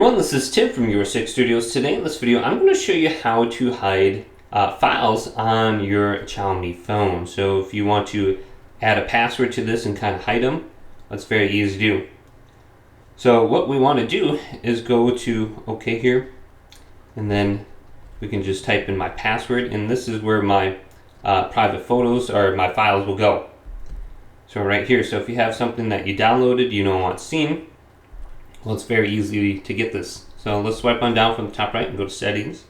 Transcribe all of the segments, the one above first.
Well, this is Tim from Your 6 Studios. Today in this video, I'm going to show you how to hide files on your Xiaomi phone. So if you want to add a password to this and kind of hide them, that's very easy to do. So what we want to do is go to OK here, and then we can just type in my password, and this is where my private photos or my files will go. So right here, so if you have something that you downloaded you don't want seen, well, it's very easy to get this. So let's swipe on down from the top right and go to settings.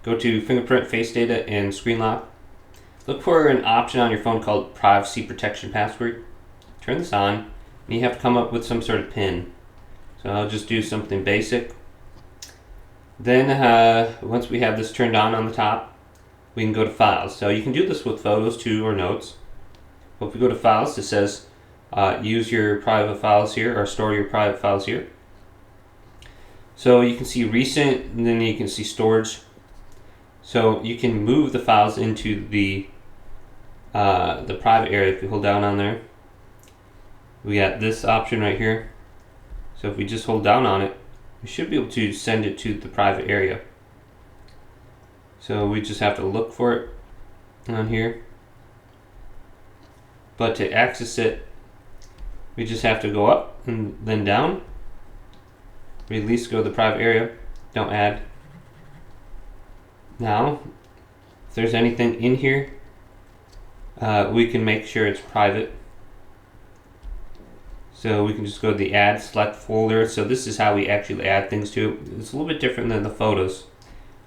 Go to fingerprint, face data, and screen lock. Look for an option on your phone called privacy protection password. Turn this on, and you have to come up with some sort of PIN. So I'll just do something basic. Then once we have this turned on the top, we can go to files. So you can do this with photos too, or notes. But if we go to files, it says use your private files here, or store your private files here. So you can see recent, and then you can see storage. So you can move the files into the private area. If you hold down on there, we got this option right here. So if we just hold down on it, we should be able to send it to the private area. So we just have to look for it on here. But to access it, we just have to go up and then down. Release, go to the private area, don't add. Now, if there's anything in here, we can make sure it's private. So we can just go to the add, select folder. So this is how we actually add things to it. It's a little bit different than the photos.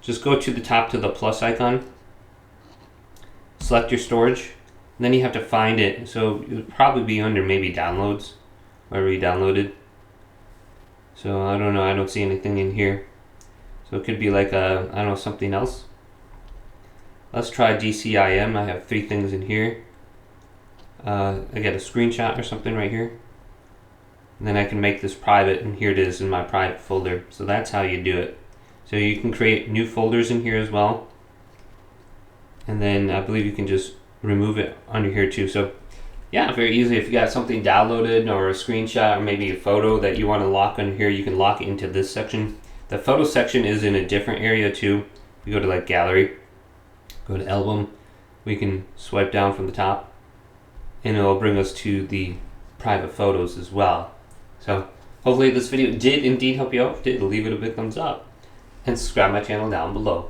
Just go to the top to the plus icon, select your storage, and then you have to find it. So it would probably be under maybe downloads, wherever you downloaded. So I don't know, I don't see anything in here. So it could be like I don't know, something else. Let's try DCIM. I have 3 things in here. I get a screenshot or something right here. And then I can make this private, and here it is in my private folder. So that's how you do it. So you can create new folders in here as well. And then I believe you can just remove it under here too. So yeah, very easy. If you got something downloaded or a screenshot or maybe a photo that you want to lock on here, you can lock it into this section. The photo section is in a different area too. We go to like gallery, go to album, we can swipe down from the top, and it will bring us to the private photos as well. So hopefully this video did indeed help you out. If it did, leave it a big thumbs up and subscribe my channel down below.